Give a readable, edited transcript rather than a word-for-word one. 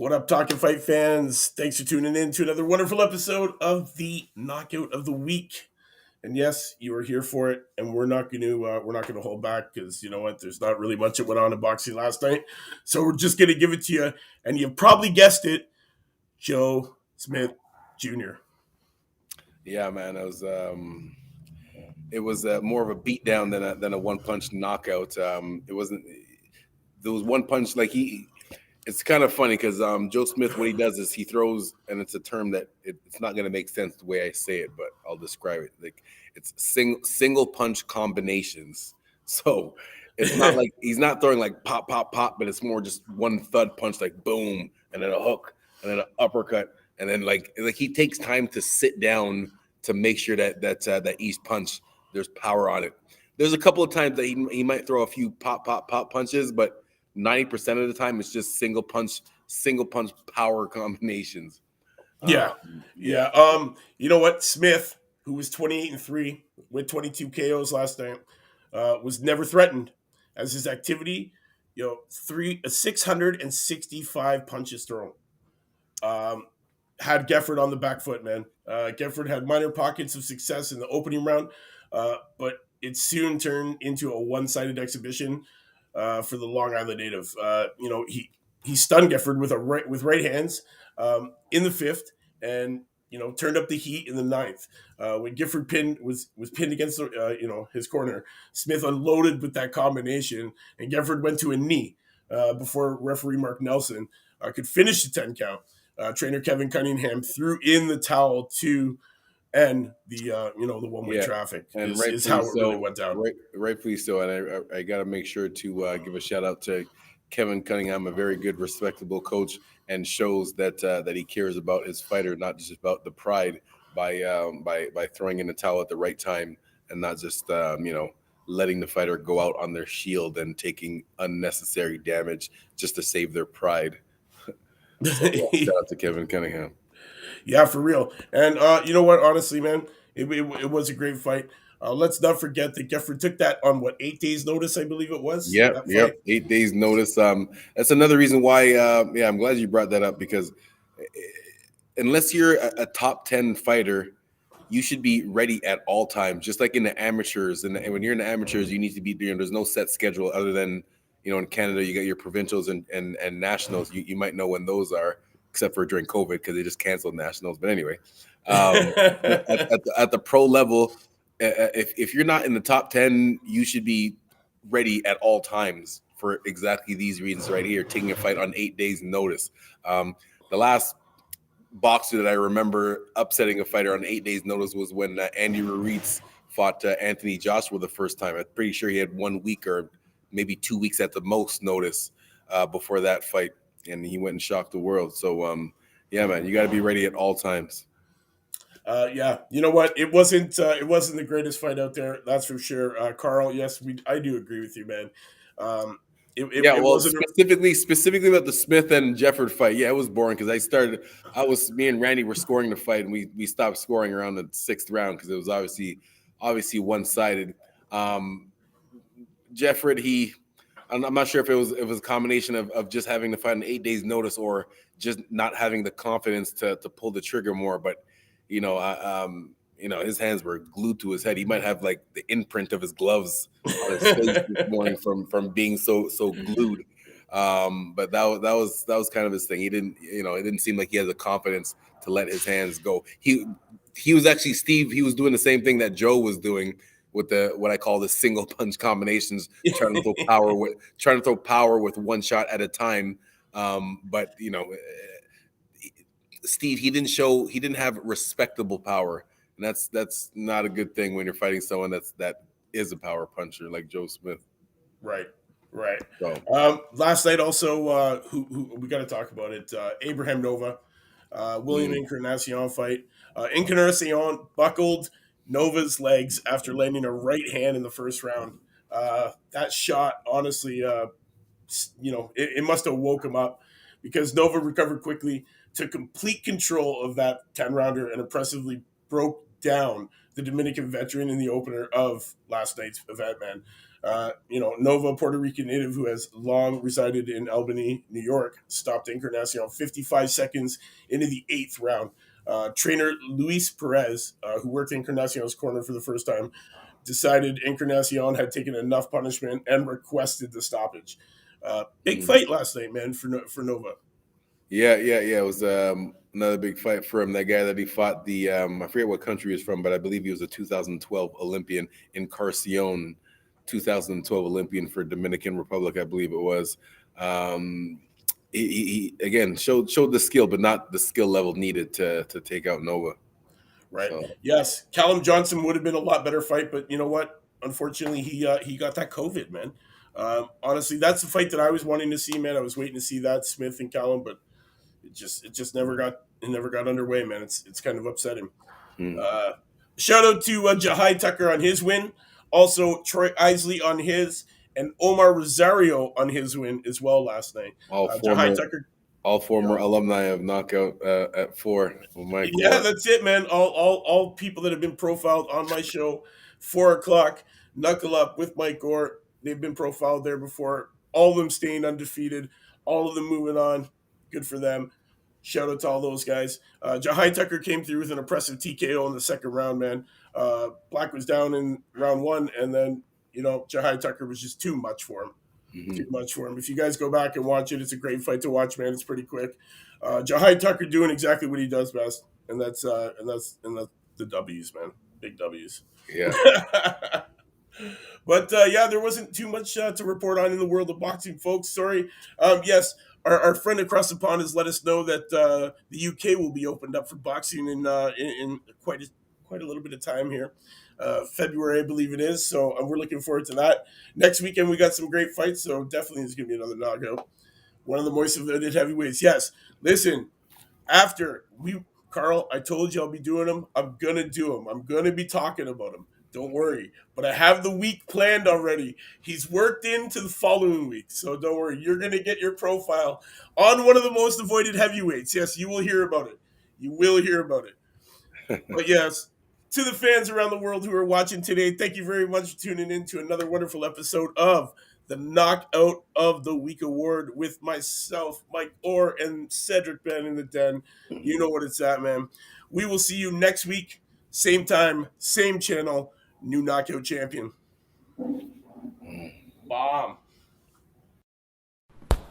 What up, Talkin Fight fans? Thanks for tuning in to another wonderful episode of the Knockout of the Week. And yes, you are here for it, and we're not gonna hold back because you know what? There's not really much that went on in boxing last night, so we're just gonna give it to you. And you've probably guessed it, Joe Smith Jr. Yeah, man, it was more of a beatdown than a one punch knockout. It wasn't. There was one punch like he. It's kind of funny because Joe Smith, what he does is he throws, and it's a term that it's not going to make sense the way I say it, but I'll describe it. Like it's single punch combinations. So it's not like he's not throwing like pop, pop, pop, but it's more just one thud punch, like boom, and then a hook, and then an uppercut, and then like he takes time to sit down to make sure that each punch there's power on it. There's a couple of times that he might throw a few pop, pop, pop punches, but 90% of the time, it's just single punch power combinations. Yeah. You know what? Smith, who was 28-3 with 22 KOs last night, was never threatened as his activity. 665 punches thrown. Had Geffrard on the back foot, man. Geffrard had minor pockets of success in the opening round, but it soon turned into a one-sided exhibition for the Long Island native. He stunned Geffrard with right hands in the fifth, and turned up the heat in the ninth. When Geffrard was pinned against his corner, Smith unloaded with that combination, and Geffrard went to a knee before referee Mark Nelson could finish the 10 count. Trainer Kevin Cunningham threw in the towel to end the one-way traffic. And is how it really went down. Rightfully so, and I got to make sure to give a shout out to Kevin Cunningham, a very good, respectable coach, and shows that he cares about his fighter, not just about the pride by throwing in the towel at the right time and not just letting the fighter go out on their shield and taking unnecessary damage just to save their pride. So, shout out to Kevin Cunningham. Yeah, for real. And you know what? Honestly, man, it was a great fight. Let's not forget that Geffrard took that on 8 days' notice, I believe it was. Yep. 8 days notice. That's another reason why. I'm glad you brought that up because unless you're a top 10 fighter, you should be ready at all times. Just like in the amateurs, and when you're in the amateurs, you need to be. There's no set schedule other than in Canada you got your provincials and nationals. You might know when those are, except for during COVID because they just canceled nationals. But anyway, at the pro level. If you're not in the top 10, you should be ready at all times for exactly these reasons right here, taking a fight on 8 days notice. The last boxer that I remember upsetting a fighter on 8 days notice was when Andy Ruiz fought Anthony Joshua the first time. I'm pretty sure he had 1 week or maybe 2 weeks at the most notice before that fight, and he went and shocked the world. So, yeah, man, you got to be ready at all times. You know what? It wasn't the greatest fight out there, that's for sure. Carl, yes, I do agree with you, man. Specifically about the Smith and Geffrard fight. Yeah, it was boring because me and Randy were scoring the fight, and we stopped scoring around the sixth round because it was obviously one-sided. Geffrard, I'm not sure if it was a combination of just having to fight on 8 days notice or just not having the confidence to pull the trigger more, but his hands were glued to his head. He might have like the imprint of his gloves on his face this morning from being so glued. But that was kind of his thing. He didn't, it didn't seem like he had the confidence to let his hands go. He was actually Steve. He was doing the same thing that Joe was doing with what I call the single punch combinations, trying to throw power with one shot at a time. But Steve, he didn't have respectable power, and that's not a good thing when you're fighting someone that is a power puncher like Joe Smith. Right. So. Last night also, who we got to talk about it. Abraham Nova, William Encarnacion fight. Encarnacion buckled Nova's legs after landing a right hand in the first round. That shot, honestly, it must have woke him up because Nova recovered quickly, took complete control of that 10-rounder, and impressively broke down the Dominican veteran in the opener of last night's event, man. Nova, Puerto Rican native who has long resided in Albany, New York, stopped Encarnacion 55 seconds into the eighth round. Trainer Luis Perez, who worked Encarnacion's corner for the first time, decided Encarnacion had taken enough punishment and requested the stoppage. Big Mm. fight last night, man, for Nova. Yeah. It was another big fight for him. That guy that he fought, the I forget what country he's from, but I believe he was a 2012 Olympian in Carcion, 2012 Olympian for Dominican Republic, I believe it was. He again showed the skill, but not the skill level needed to take out Nova. Right. So Yes, Callum Johnson would have been a lot better fight, but you know what? Unfortunately, he got that COVID, man. Honestly, that's the fight that I was wanting to see, man. I was waiting to see that Smith and Callum, but it just never got underway, man. It's kind of upsetting. hmm. Uh, Shout out to Jahai Tucker on his win, also Troy Isley on his, and Omar Rosario on his win as well last night. all Jahai former Tucker, all you former know, alumni of Knockout at 4. Oh my yeah, God. that's it, man. All people that have been profiled on my show, 4 o'clock, Knuckle Up with Mike Gore. They've been profiled there before. All of them staying undefeated. All of them moving on. Good for them. Shout out to all those guys. Jahai Tucker came through with an impressive TKO in the second round, man. Black was down in round one, and then Jahai Tucker was just too much for him. Too Mhm. much for him. If you guys go back and watch it, it's a great fight to watch, man. It's pretty quick. Jahai Tucker doing exactly what he does best, and that's the W's, man. Big W's. Yeah. But yeah, there wasn't too much to report on in the world of boxing, folks. Sorry. Yes, our friend across the pond has let us know that the UK will be opened up for boxing in quite a little bit of time here. February, I believe it is. So we're looking forward to that. Next weekend, we got some great fights. So definitely, there's going to be another knockout. One of the most motivated heavyweights. Yes. Listen, after Carl, I told you I'll be doing them. I'm gonna do them. I'm gonna be talking about them. Don't worry. But I have the week planned already. He's worked into the following week, so don't worry. You're gonna get your profile on one of the most avoided heavyweights. Yes, you will hear about it. You will hear about it. But yes, to the fans around the world who are watching today, thank you very much for tuning in to another wonderful episode of the Knockout of the Week Award with myself, Mike Orr, and Cedric Ben in the Den. You know what it's at, man. We will see you next week, same time, same channel, new knockout champion. Bomb.